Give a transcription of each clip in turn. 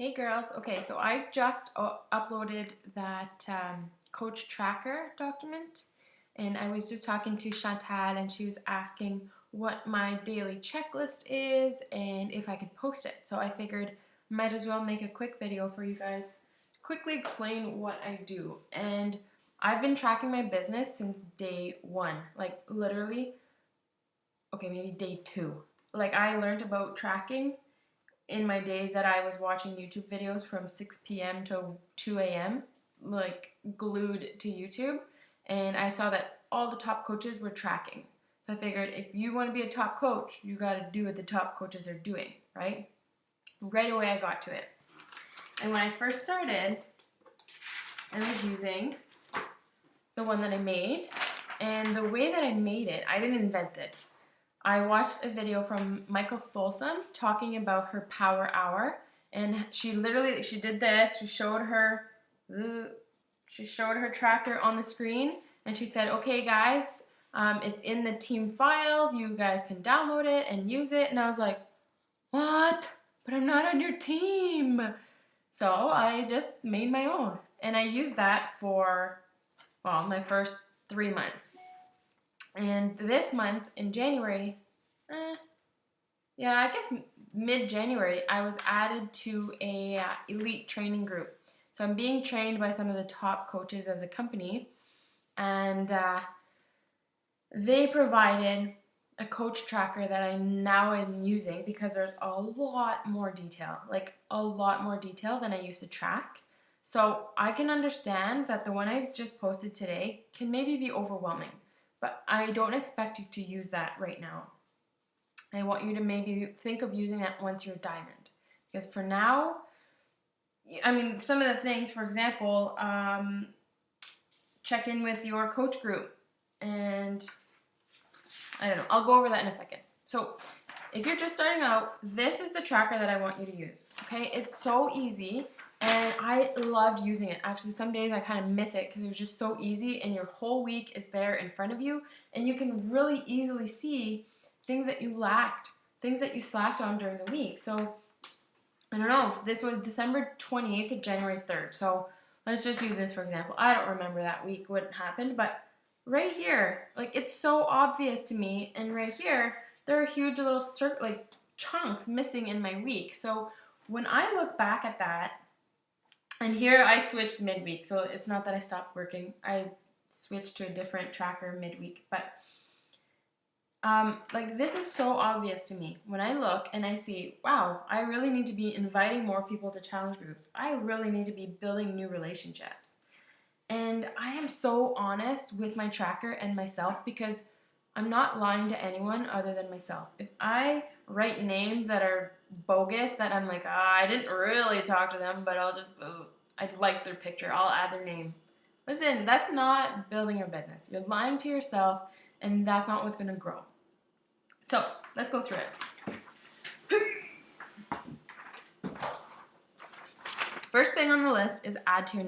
Hey girls, okay, so I just uploaded that coach tracker document, and I was just talking to Chantal, and she was asking what my daily checklist is and if I could post it. So I figured might as well make a quick video for you guys to quickly explain what I do. And I've been tracking my business since day one, like literally, okay, maybe day two. Like I learned about tracking in my days that I was watching YouTube videos from 6 p.m. to 2 a.m., like glued to YouTube, and I saw that all the top coaches were tracking. So I figured if you want to be a top coach, you got to do what the top coaches are doing, right? Right away I got to it. And when I first started, I was using the one that I made, and the way that I made it, I didn't invent this. I watched a video from Michael Folsom talking about her power hour, and she did this. She showed her tracker on the screen, and she said, "Okay, guys, it's in the team files. You guys can download it and use it." And I was like, "What? But I'm not on your team." So I just made my own, and I used that for my first 3 months. And this month in January, I guess mid-January, I was added to a elite training group. So I'm being trained by some of the top coaches of the company, and they provided a coach tracker that I now am using because there's a lot more detail, like a lot more detail than I used to track. So I can understand that the one I just posted today can maybe be overwhelming. But I don't expect you to use that right now. I want you to maybe think of using that once you're diamond. Because for now, I mean, some of the things, for example, check in with your coach group. And I don't know, I'll go over that in a second. So if you're just starting out, this is the tracker that I want you to use. Okay, it's so easy. And I loved using it. Actually, some days I kind of miss it because it was just so easy, and your whole week is there in front of you, and you can really easily see things that you lacked, things that you slacked on during the week. So I don't know, this was December 28th to January 3rd. So let's just use this for example. I don't remember that week what happened, but right here, like it's so obvious to me, and right here, there are huge little chunks missing in my week. So when I look back at that, and here I switched midweek, so it's not that I stopped working. I switched to a different tracker midweek, but like this is so obvious to me. When I look and I see, wow, I really need to be inviting more people to challenge groups. I really need to be building new relationships. And I am so honest with my tracker and myself because I'm not lying to anyone other than myself. If I write names that are bogus, that I'm like, I didn't really talk to them, but I'd like their picture, I'll add their name. Listen, that's not building your business. You're lying to yourself, and that's not what's going to grow. So let's go through it. First thing on the list is add to your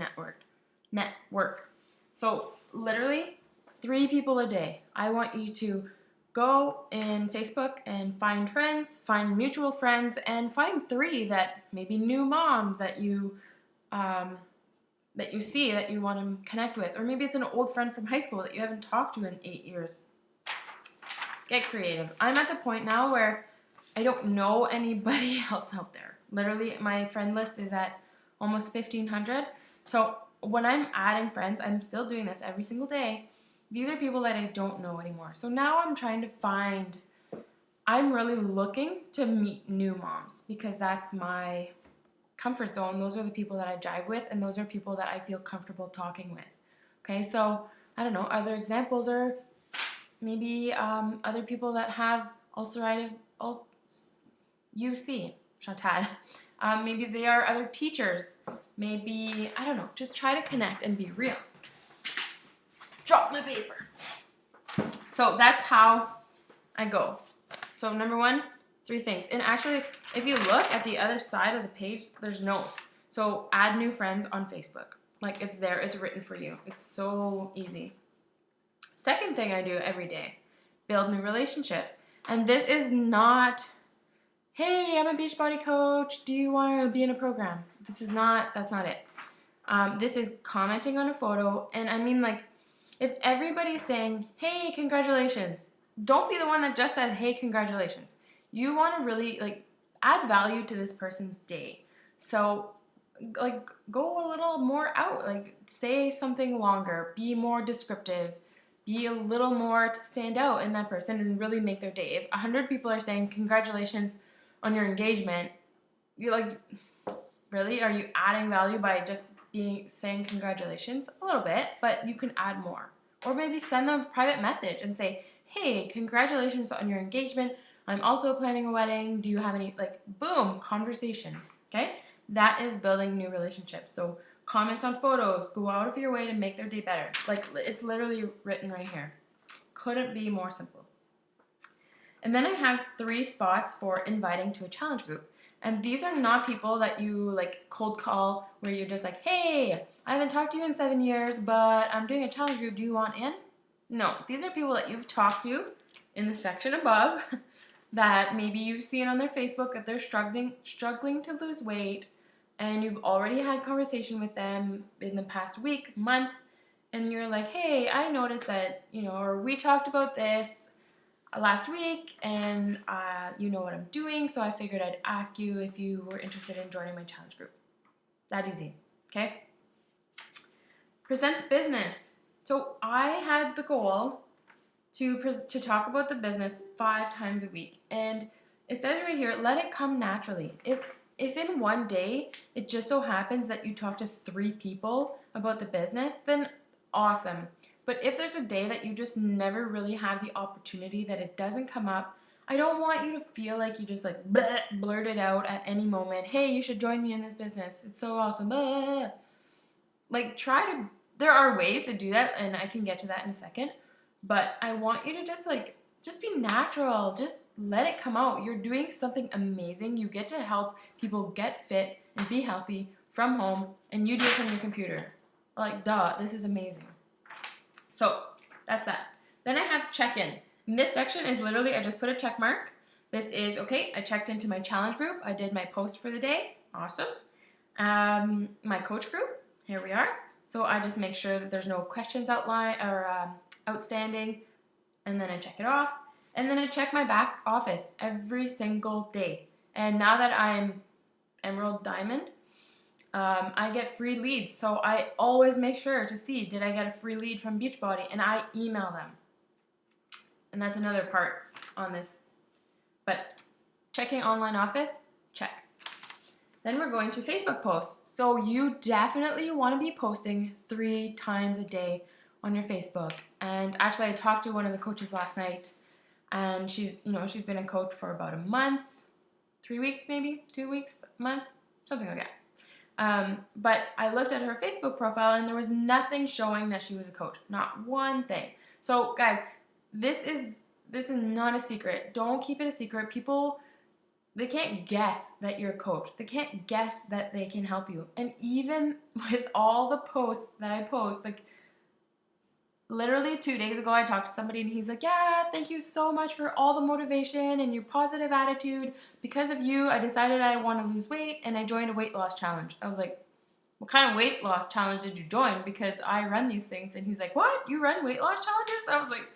network. So literally 3 people a day. I want you to go in Facebook and find friends, find mutual friends, and find 3 that maybe new moms that you see that you want to connect with, or maybe it's an old friend from high school that you haven't talked to in 8 years. Get creative. I'm at the point now where I don't know anybody else out there. Literally, my friend list is at almost 1,500. So when I'm adding friends, I'm still doing this every single day. These are people that I don't know anymore. So now I'm really looking to meet new moms because that's my comfort zone. Those are the people that I jive with, and those are people that I feel comfortable talking with. Okay, so I don't know, other examples are maybe other people that have ulcerative UC, Chantal. Maybe they are other teachers. Maybe, I don't know, just try to connect and be real. Drop my paper. So that's how I go. So number 1, 3 things. And actually, if you look at the other side of the page, there's notes. So add new friends on Facebook. Like it's there, it's written for you. It's so easy. Second thing I do every day, build new relationships. And this is not hey, I'm a Beachbody coach. Do you want to be in a program? That's not it. This is commenting on a photo. And I mean, like, if everybody's saying, hey, congratulations, don't be the one that just says, hey, congratulations. You want to really, like, add value to this person's day. So, like, go a little more out. Like, say something longer. Be more descriptive. Be a little more to stand out in that person and really make their day. If 100 people are saying congratulations on your engagement, you're like, really? Are you adding value by just saying congratulations? A little bit, but you can add more. Or maybe send them a private message and say, hey, congratulations on your engagement. I'm also planning a wedding. Do you have any, like, boom, conversation. Okay? That is building new relationships. So comments on photos, go out of your way to make their day better. Like, it's literally written right here. Couldn't be more simple. And then I have 3 spots for inviting to a challenge group. And these are not people that you like cold call where you're just like, hey, I haven't talked to you in 7 years, but I'm doing a challenge group. Do you want in? No, these are people that you've talked to in the section above that maybe you've seen on their Facebook that they're struggling to lose weight, and you've already had conversation with them in the past week, month, and you're like, hey, I noticed that, or we talked about this last week, and you know what I'm doing, so I figured I'd ask you if you were interested in joining my challenge group. That easy, okay? Present the business. So I had the goal to talk about the business 5 times a week, and it says right here, let it come naturally. If in one day it just so happens that you talk to 3 people about the business, then awesome. But if there's a day that you just never really have the opportunity, that it doesn't come up, I don't want you to feel like you just like blurt it out at any moment. Hey, you should join me in this business. It's so awesome. Like, there are ways to do that, and I can get to that in a second. But I want you to just be natural. Just let it come out. You're doing something amazing. You get to help people get fit and be healthy from home, and you do it from your computer. Like, duh, this is amazing. So that's that. Then I have check-in. In this section is literally, I just put a check mark. This is, okay, I checked into my challenge group. I did my post for the day. Awesome. My coach group, here we are. So I just make sure that there's no questions outstanding, and then I check it off. And then I check my back office every single day. And now that I'm Emerald Diamond, I get free leads, so I always make sure to see, did I get a free lead from Beachbody, and I email them. And that's another part on this. But checking online office, check. Then we're going to Facebook posts. So you definitely want to be posting 3 times a day on your Facebook. And actually, I talked to one of the coaches last night, and she's been a coach for about a month, 3 weeks maybe, 2 weeks, a month, something like that. But I looked at her Facebook profile, and there was nothing showing that she was a coach. Not one thing. So guys, this is not a secret. Don't keep it a secret. People, they can't guess that you're a coach. They can't guess that they can help you. And even with all the posts that I post, like literally 2 days ago, I talked to somebody, and he's like, yeah, thank you so much for all the motivation and your positive attitude. Because of you, I decided I want to lose weight, and I joined a weight loss challenge. I was like, what kind of weight loss challenge did you join? Because I run these things. And he's like, what? You run weight loss challenges? I was like,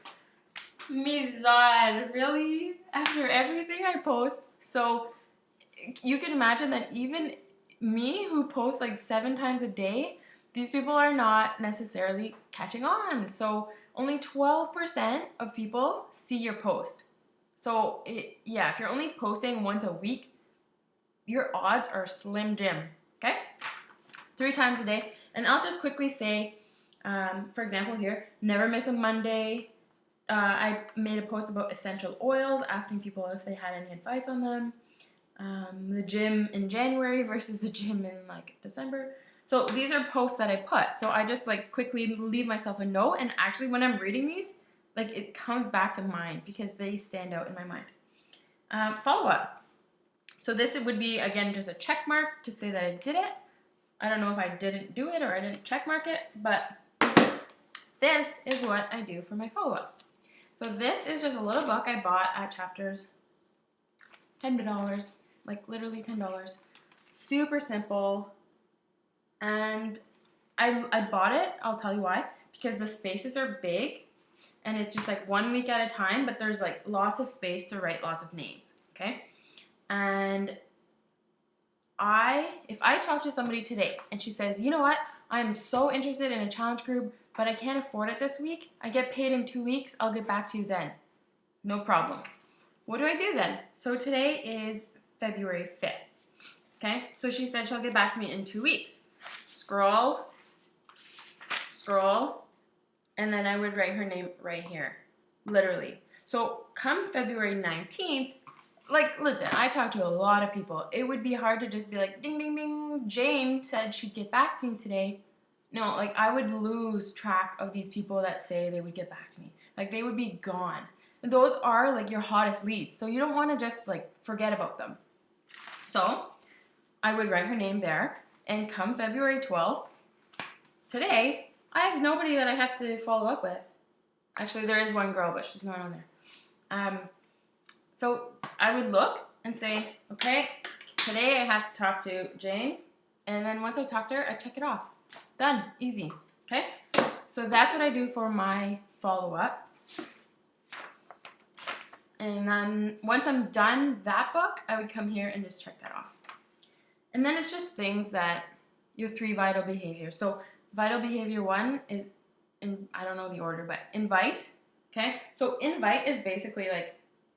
Mizan, really? After everything I post? So you can imagine that even me, who posts like 7 times a day, these people are not necessarily catching on. So only 12% of people see your post. So if you're only posting once a week, your odds are slim jim, okay? 3 times a day. And I'll just quickly say, for example here, never miss a Monday. I made a post about essential oils, asking people if they had any advice on them. The gym in January versus the gym in like December. So these are posts that I put. So I just like quickly leave myself a note, and actually when I'm reading these, like it comes back to mind because they stand out in my mind. Follow up. So this would be, again, just a check mark to say that I did it. I don't know if I didn't do it or I didn't check mark it, but this is what I do for my follow up. So this is just a little book I bought at Chapters $10, like literally $10. Super simple. And I bought it, I'll tell you why, because the spaces are big and it's just like 1 week at a time, but there's like lots of space to write lots of names, okay? And if I talk to somebody today and she says, you know what, I'm so interested in a challenge group, but I can't afford it this week, I get paid in 2 weeks, I'll get back to you then. No problem. What do I do then? So today is February 5th, okay? So she said she'll get back to me in 2 weeks. Scroll, and then I would write her name right here, literally. So come February 19th, like, listen, I talked to a lot of people. It would be hard to just be like, ding, ding, ding, Jane said she'd get back to me today. No, like, I would lose track of these people that say they would get back to me. Like, they would be gone. And those are, like, your hottest leads. So you don't want to just, like, forget about them. So I would write her name there. And come February 12th, today, I have nobody that I have to follow up with. Actually, there is one girl, but she's not on there. So I would look and say, okay, today I have to talk to Jane. And then once I talk to her, I check it off. Done. Easy. Okay? So that's what I do for my follow-up. And then once I'm done that book, I would come here and just check that off. And then it's just things that your 3 vital behaviors. So vital behavior 1 is, I don't know the order, but invite. Okay? So invite is basically like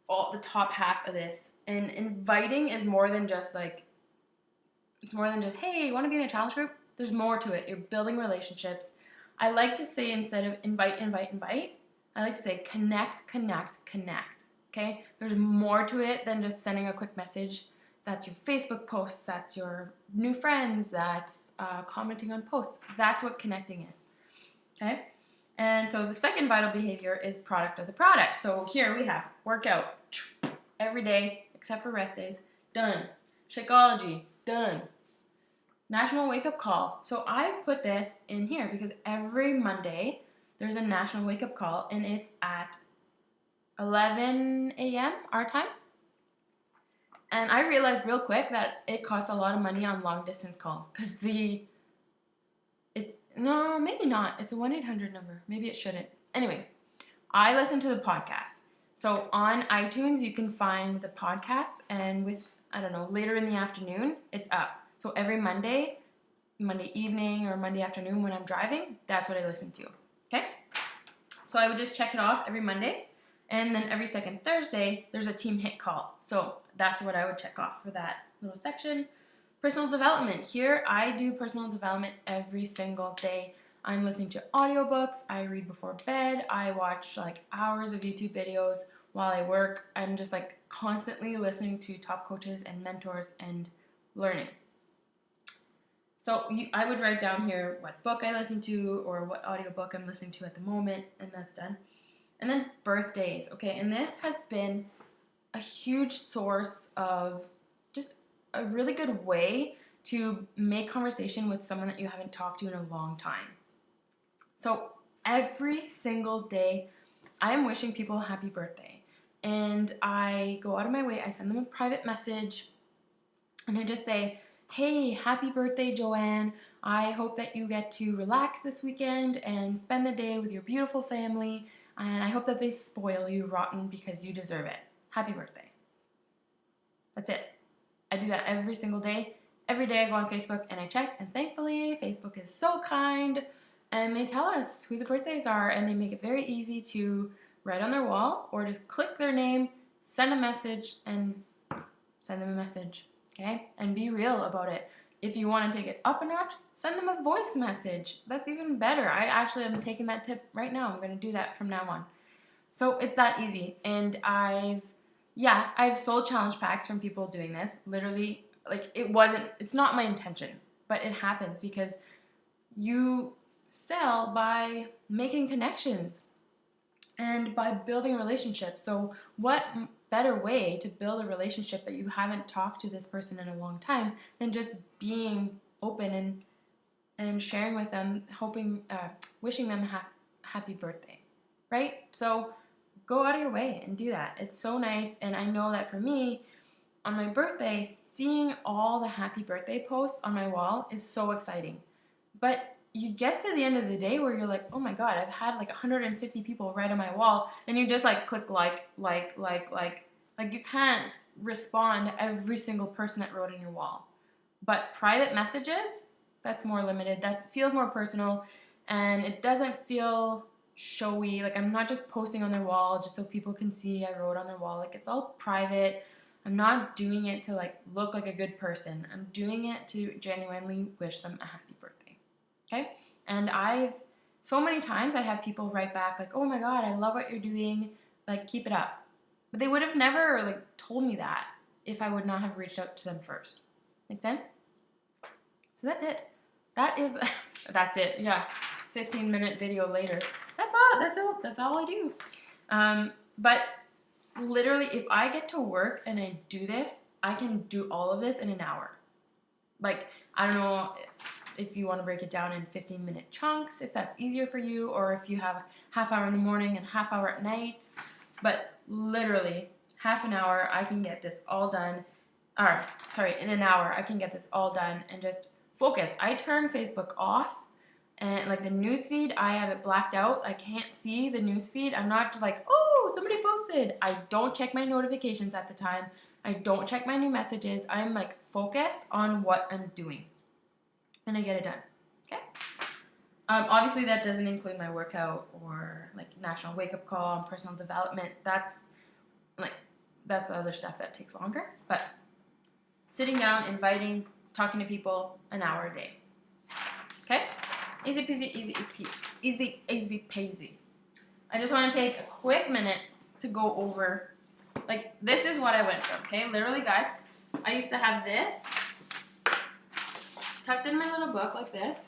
all the top half of this. And inviting is more than just like, it's more than just, hey, you want to be in a challenge group? There's more to it. You're building relationships. I like to say, instead of invite, I like to say connect. Okay? There's more to it than just sending a quick message. That's your Facebook posts. That's your new friends. That's commenting on posts. That's what connecting is. Okay? And so the second vital behavior is product of the product. So here we have workout every day except for rest days. Done. Shakeology. Done. National wake up call. So I've put this in here because every Monday there's a national wake up call and it's at 11 a.m. our time. And I realized real quick that it costs a lot of money on long distance calls because no, maybe not. It's a 1-800 number. Maybe it shouldn't. Anyways, I listen to the podcast. So on iTunes, you can find the podcast, and later in the afternoon, it's up. So every Monday evening or Monday afternoon when I'm driving, that's what I listen to. Okay? So I would just check it off every Monday. And then every second Thursday, there's a team hit call. So that's what I would check off for that little section. Personal development. Here, I do personal development every single day. I'm listening to audiobooks. I read before bed. I watch like hours of YouTube videos while I work. I'm just like constantly listening to top coaches and mentors and learning. So I would write down here what book I listen to or what audiobook I'm listening to at the moment, and that's done. And then birthdays, okay? And this has been a huge source of just a really good way to make conversation with someone that you haven't talked to in a long time. So every single day, I am wishing people a happy birthday. And I go out of my way, I send them a private message, and I just say, hey, happy birthday, Joanne. I hope that you get to relax this weekend and spend the day with your beautiful family. And I hope that they spoil you rotten because you deserve it. Happy birthday. That's it. I do that every single day. Every day I go on Facebook and I check, and thankfully Facebook is so kind and they tell us who the birthdays are, and they make it very easy to write on their wall or just click their name, send a message, and send them a message, okay? And be real about it. If you want to take it up a notch, send them a voice message. That's even better. I actually am taking that tip right now. I'm going to do that from now on. So it's that easy. And I've sold challenge packs from people doing this. Literally, like, it's not my intention, but it happens because you sell by making connections and by building relationships. So what better way to build a relationship that you haven't talked to this person in a long time than just being open and sharing with them, wishing them happy birthday, right? So go out of your way and do that. It's so nice. And I know that for me, on my birthday, seeing all the happy birthday posts on my wall is so exciting. But you get to the end of the day where you're like, oh my God, I've had like 150 people write on my wall, and you just like click like. Like you can't respond to every single person that wrote on your wall. But private messages, that's more limited. That feels more personal, and it doesn't feel showy. Like I'm not just posting on their wall just so people can see I wrote on their wall. Like it's all private. I'm not doing it to like look like a good person. I'm doing it to genuinely wish them a happy birthday. Okay? And so many times I have people write back like, oh my God, I love what you're doing. Like keep it up. But they would have never like told me that if I would not have reached out to them first. Make sense? So that's it. That's it. Yeah. 15-minute video later. That's all I do. But literally, if I get to work and I do this, I can do all of this in an hour. Like, I don't know if you want to break it down in 15-minute chunks, if that's easier for you, or if you have half hour in the morning and half hour at night. But literally, half an hour, I can get this all done. Or, sorry, in an hour, I can get this all done and just focus. I turn Facebook off. And like the newsfeed, I have it blacked out. I can't see the newsfeed. I'm not like, oh, somebody posted. I don't check my notifications at the time. I don't check my new messages. I'm like focused on what I'm doing. And I get it done. Okay? Obviously, that doesn't include my workout or like national wake-up call and personal development. That's other stuff that takes longer. But sitting down, inviting, talking to people, an hour a day. Okay? Easy peasy, easy peasy. I just want to take a quick minute to go over, like, this is what I went through, okay? Literally, guys, I used to have this tucked in my little book like this,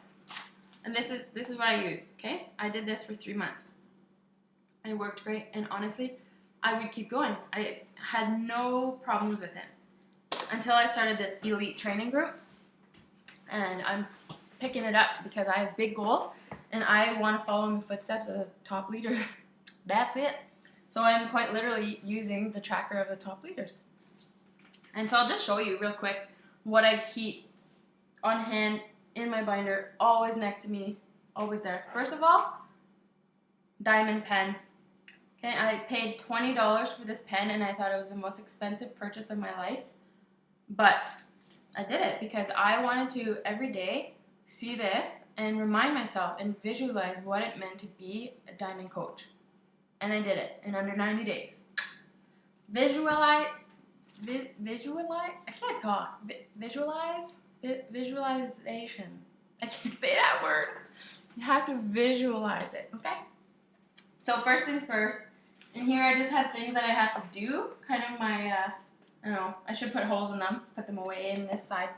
and this is what I used, okay? I did this for 3 months. It worked great, and honestly, I would keep going. I had no problems with it until I started this elite training group, and I'm picking it up because I have big goals and I want to follow in the footsteps of the top leaders. That's it. So I'm quite literally using the tracker of the top leaders. And so I'll just show you real quick what I keep on hand in my binder, always next to me, always there. First of all, diamond pen. Okay, I paid $20 for this pen and I thought it was the most expensive purchase of my life. But I did it because I wanted to every day see this and remind myself and visualize what it meant to be a diamond coach. And I did it in under 90 days. Visualization. I can't say that word. You have to visualize it, okay? So first things first, in here I just have things that I have to do, kind of my, I don't know, I should put holes in them, put them away in this side.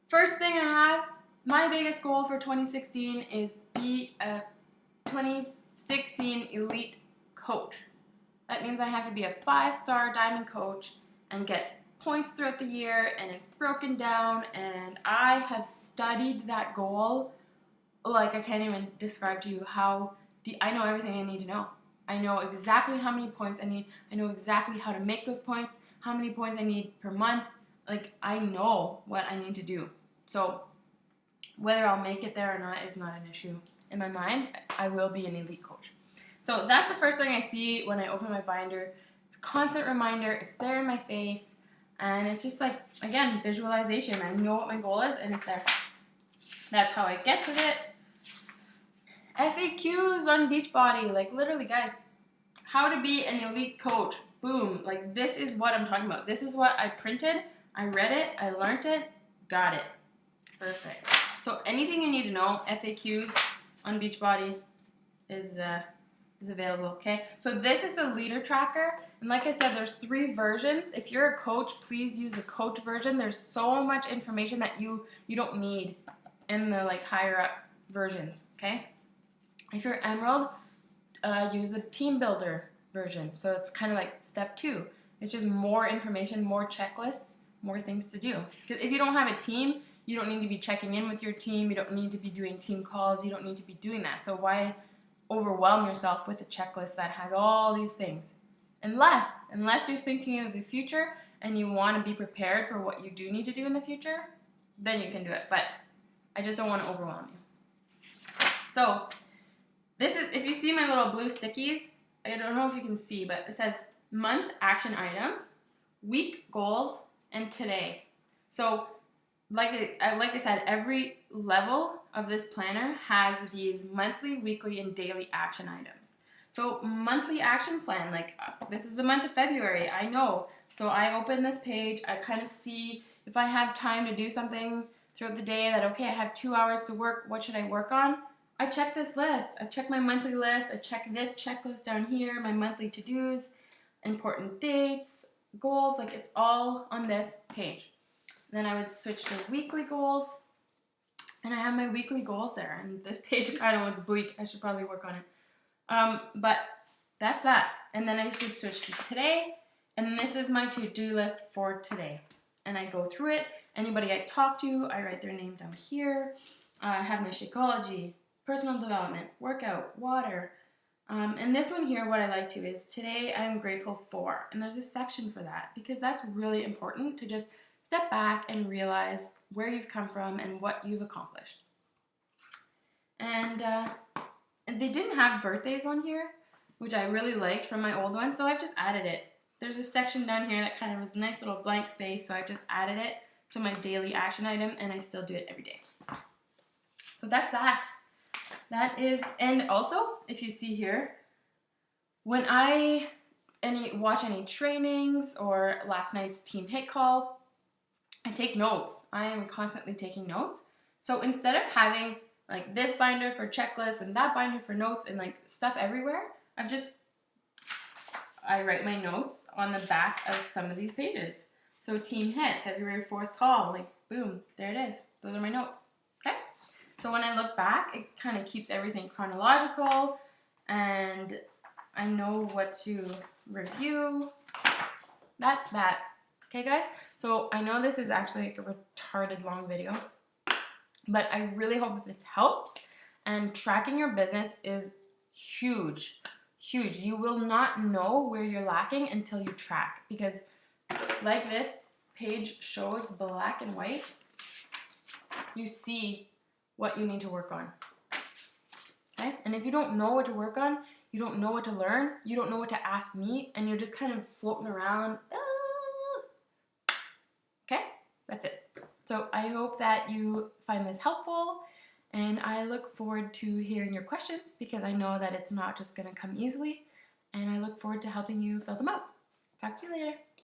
First thing I have, my biggest goal for 2016 is be a 2016 elite coach. That means I have to be a 5-star diamond coach and get points throughout the year, and it's broken down, and I have studied that goal like I can't even describe to you how I know everything I need to know. I know exactly how many points I need. I know exactly how to make those points, how many points I need per month. Like, I know what I need to do. So whether I'll make it there or not is not an issue. In my mind, I will be an elite coach. So that's the first thing I see when I open my binder. It's a constant reminder. It's there in my face. And it's just like, again, visualization. I know what my goal is, and it's there. That's how I get to it. FAQs on Beachbody. Like, literally, guys, how to be an elite coach. Boom. Like, this is what I'm talking about. This is what I printed. I read it. I learned it. Got it. Perfect. So anything you need to know, FAQs on Beachbody is available, okay? So this is the leader tracker, and like I said, there's 3 versions. If you're a coach, please use the coach version. There's so much information that you don't need in the like higher up versions, okay? If you're Emerald, use the team builder version. So it's kind of like step 2. It's just more information, more checklists, more things to do. Because if you don't have a team, you don't need to be checking in with your team. You don't need to be doing team calls. You don't need to be doing that. So why overwhelm yourself with a checklist that has all these things? Unless you're thinking of the future and you want to be prepared for what you do need to do in the future, then you can do it. But I just don't want to overwhelm you. So this is, if you see my little blue stickies, I don't know if you can see, but it says month action items, week goals, and today. So like I said, every level of this planner has these monthly, weekly, and daily action items. So monthly action plan, like this is the month of February, I know. So I open this page, I kind of see if I have time to do something throughout the day that, okay, I have 2 hours to work, what should I work on? I check this list. I check my monthly list. I check this checklist down here, my monthly to-dos, important dates, goals, like it's all on this page. Then I would switch to weekly goals, and I have my weekly goals there. And this page kind of looks bleak. I should probably work on it. But that's that. And then I should switch to today, and this is my to-do list for today. And I go through it. Anybody I talk to, I write their name down here. I have my Shakeology, personal development, workout, water. And this one here, what I like to is today I'm grateful for. And there's a section for that because that's really important to just step back and realize where you've come from and what you've accomplished. And they didn't have birthdays on here, which I really liked from my old one, so I've just added it. There's a section down here that kind of was a nice little blank space, so I just added it to my daily action item, and I still do it every day. So that's that. That is, and also, if you see here, when I watch any trainings or last night's team hit call, I take notes. I am constantly taking notes. So instead of having like this binder for checklists and that binder for notes and like stuff everywhere, I write my notes on the back of some of these pages. So team hit, February 4th call, like boom, there it is. Those are my notes. Okay? So when I look back, it kind of keeps everything chronological and I know what to review. That's that. Okay, guys? So I know this is actually like a retarded long video, but I really hope this helps. And tracking your business is huge, huge. You will not know where you're lacking until you track, because like this page shows black and white, you see what you need to work on. Okay? And if you don't know what to work on, you don't know what to learn, you don't know what to ask me, and you're just kind of floating around. Okay? That's it. So I hope that you find this helpful, and I look forward to hearing your questions because I know that it's not just going to come easily, and I look forward to helping you fill them out. Talk to you later.